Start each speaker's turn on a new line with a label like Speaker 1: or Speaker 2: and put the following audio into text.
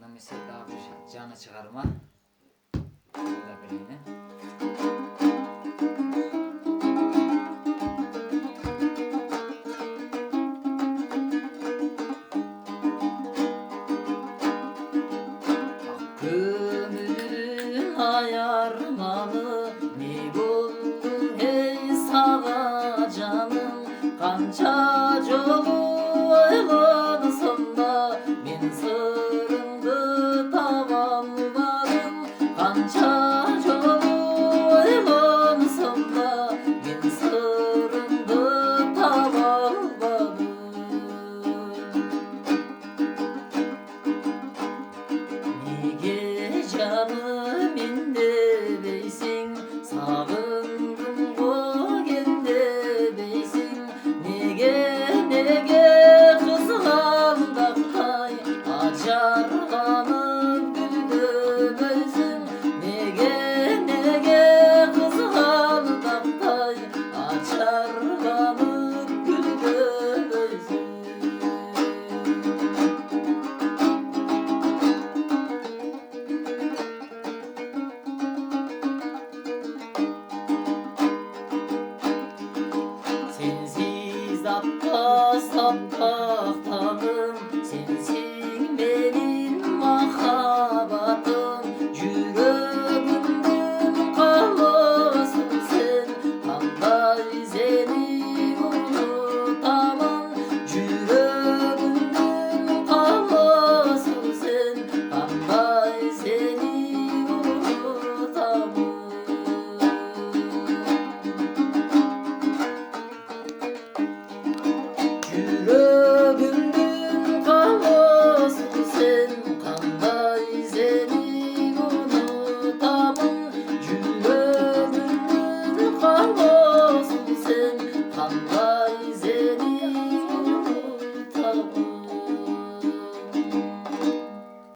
Speaker 1: Ondan mesela daha bir canı çıkarma. Şöyle birini. Gönül ayarmalı mi buldun hey sana canım, kança yolu oylansam da min sırrımdı tamamladım, kança yolu oylansam da min sırrımdı tamamladım. Nige canım inde beysin, sağındım o gende beysin. Nege kızgandakay, açar kanım gülde beysin. Nege kızgandakay, açar kanım gülde beysin. Sensiz apta sapaktanım, sensin benim mahabatım. Yüreğimden kalmasın sen, kanday seni unutamam. Yüreğimden kalmasın sen, kanday seni unutamam. Yüreğimden kalmasın sen, kanday seni unutamam. Yüreğimden kalmasın sen, kanday seni unutamam.